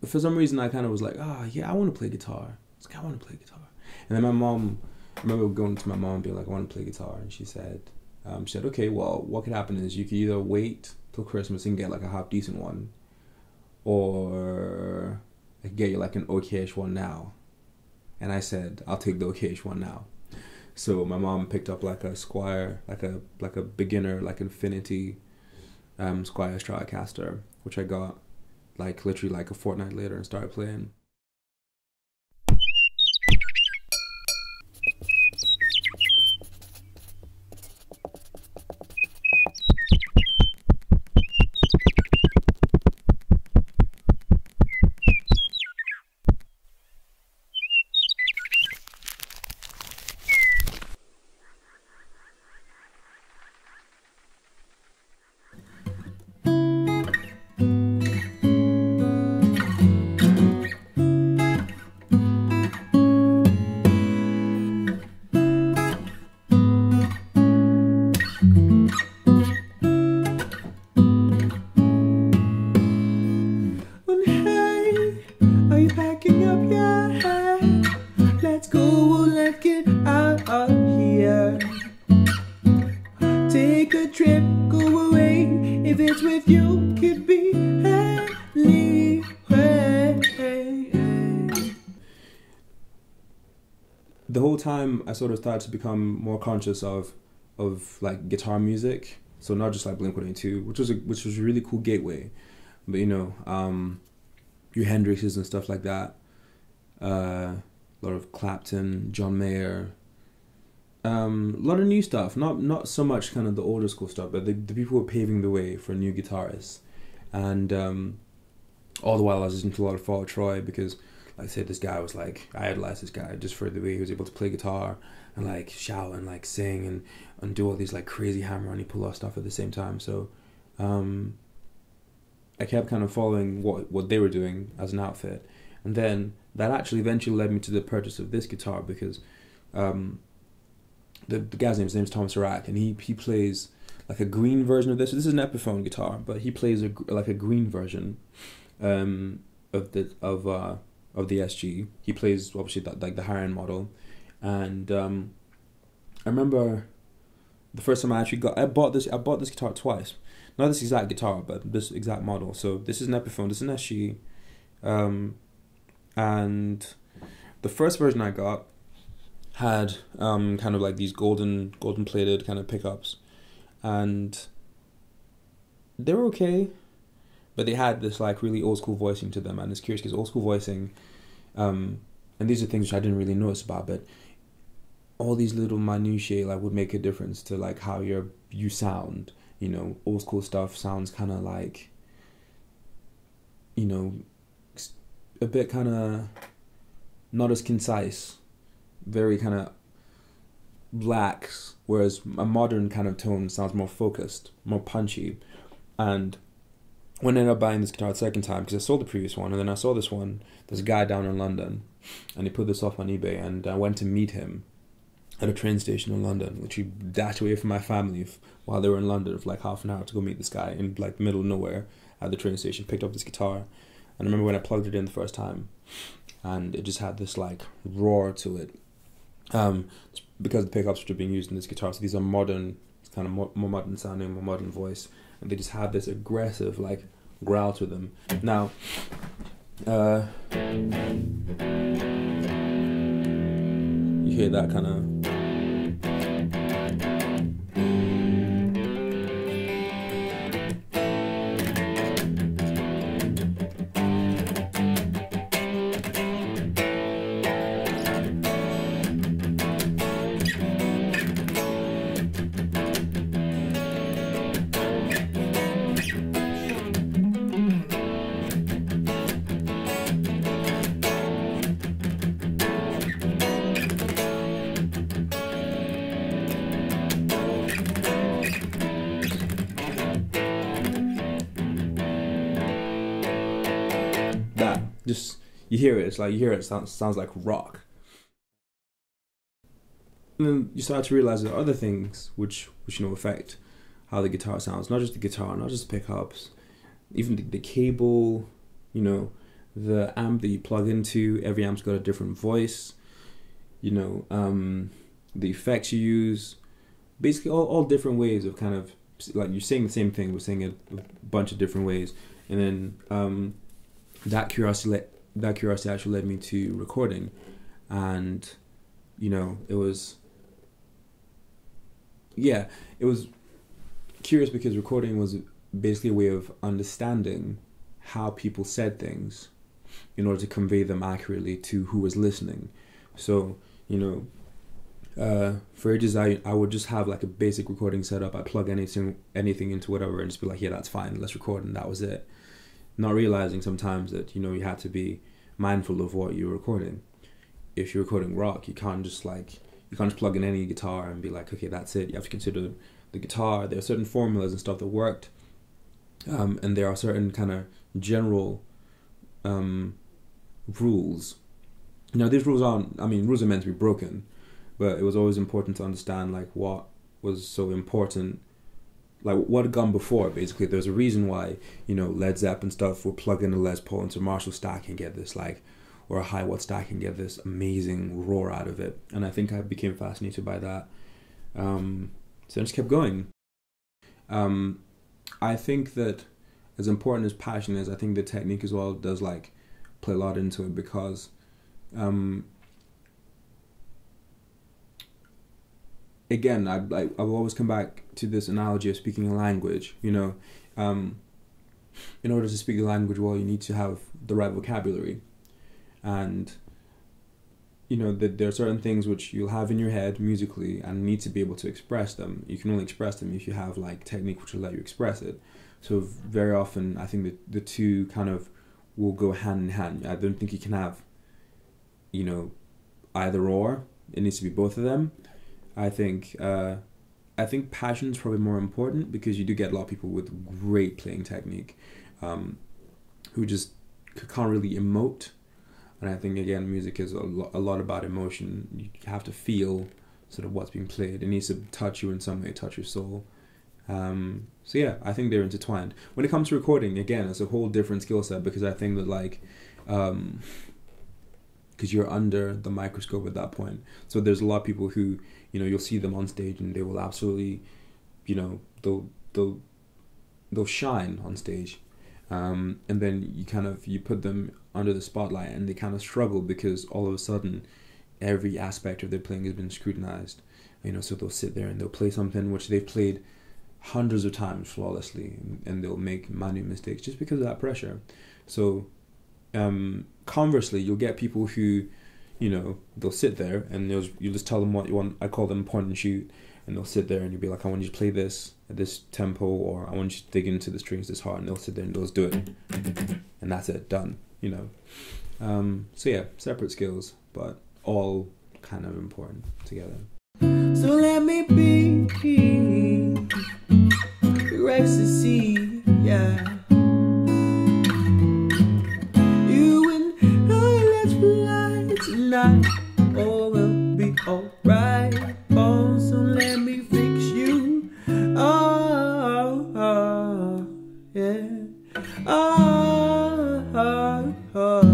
for some reason I kind of was like, yeah, I want to play guitar. I was like, I want to play guitar. And then my mom, I remember going to my mom and being like, I want to play guitar. And she said, okay, well, what could happen is you could either wait till Christmas and get like a half decent one, or I could get you like an okayish one now. And I said, I'll take the okayish one now. So my mom picked up like a Squier, like a beginner, like Infinity Squier Stratocaster, which I got like literally like a fortnight later and started playing. The whole time I sort of started to become more conscious of like guitar music, so not just like Blink-182, which was a really cool gateway, but you know, your Hendrixes and stuff like that, a lot of Clapton, John Mayer, a lot of new stuff, not so much kind of the older school stuff, but the people who were paving the way for new guitarists. And all the while I was listening to a lot of Fall Out Troy, because like I said, this guy was like, I idolized this guy just for the way he was able to play guitar and like shout and like sing and do all these like crazy hammer-on pull-off stuff at the same time. So I kept kind of following what they were doing as an outfit. And then that actually eventually led me to the purchase of this guitar, because the guy's name is Thomas Arak, and he plays like a green version of this. So this is an Epiphone guitar, but he plays like a green version of the SG. He plays obviously that like the higher end model, and I remember the first time I bought this guitar twice. Not this exact guitar, but this exact model. So this is an Epiphone, this is an SG, and the first version I got had kind of like these golden plated kind of pickups, and they were okay, but they had this like really old school voicing to them. And it's curious because old school voicing, and these are things which I didn't really notice about, but all these little minutiae like would make a difference to like how you sound. You know, old school stuff sounds kind of like, you know, a bit kind of not as concise, very kind of lax, whereas a modern kind of tone sounds more focused, more punchy. And when I ended up buying this guitar the second time, because I sold the previous one, and then I saw this one, there's a guy down in London, and he put this off on eBay, and I went to meet him at a train station in London, literally dashed away from my family while they were in London for like half an hour to go meet this guy in like the middle of nowhere at the train station, picked up this guitar. And I remember when I plugged it in the first time, and it just had this like roar to it, because the pickups which are being used in this guitar, so these are modern, it's kind of more modern sounding, more modern voice, and they just have this aggressive like growl to them. Now you hear that kind of just, you hear it sounds like rock. And then you start to realize there are other things which you know affect how the guitar sounds. Not just the guitar, not just the pickups, even the cable, you know, the amp that you plug into. Every amp's got a different voice. You know, the effects you use, basically all different ways of kind of, like, you're saying the same thing, we're saying it a bunch of different ways. And then that curiosity actually led me to recording. And, you know, it was curious because recording was basically a way of understanding how people said things in order to convey them accurately to who was listening. So, you know, for ages I would just have like a basic recording setup. I plug anything into whatever and just be like, yeah, that's fine, let's record, and that was it. Not realizing sometimes that, you know, you have to be mindful of what you're recording. If you're recording rock, you can't just plug in any guitar and be like, okay, that's it. You have to consider the guitar. There are certain formulas and stuff that worked, and there are certain kind of general rules. Now, these rules rules are meant to be broken, but it was always important to understand like what was so important, like what had gone before. Basically, there's a reason why, you know, Led Zepp and stuff will plug in a Les Paul into a Marshall stack and get this like, or a high-watt stack and get this amazing roar out of it. And I think I became fascinated by that. So I just kept going. I think that as important as passion is, I think the technique as well does like play a lot into it, because again, I've always come back to this analogy of speaking a language. You know, in order to speak the language well, you need to have the right vocabulary. And, you know, there are certain things which you'll have in your head musically and need to be able to express them. You can only express them if you have like technique which will let you express it. So very often I think that the two kind of will go hand in hand. I don't think you can have, you know, either or. It needs to be both of them. I think passion is probably more important, because you do get a lot of people with great playing technique who just can't really emote. And I think, again, music is a lot about emotion. You have to feel sort of what's being played. It needs to touch you in some way, touch your soul. So yeah, I think they're intertwined. When it comes to recording, again, it's a whole different skill set, because I think that like, because you're under the microscope at that point. So there's a lot of people who, you know, you'll see them on stage and they will absolutely, you know, they'll shine on stage. And then you put them under the spotlight and they kind of struggle, because all of a sudden every aspect of their playing has been scrutinized. You know, so they'll sit there and they'll play something which they've played hundreds of times flawlessly, and they'll make minute mistakes just because of that pressure. So conversely, you'll get people who, you know, they'll sit there and you'll just tell them what you want. I call them point and shoot, and they'll sit there and you'll be like, I want you to play this at this tempo, or I want you to dig into the strings this hard, and they'll sit there and they'll just do it, and that's it, done, you know. So yeah, separate skills, but all kind of important together. So let me be your ecstasy, yeah. You and I, let's fly tonight. All will be alright. Oh, so let me fix you. Oh, yeah. Oh.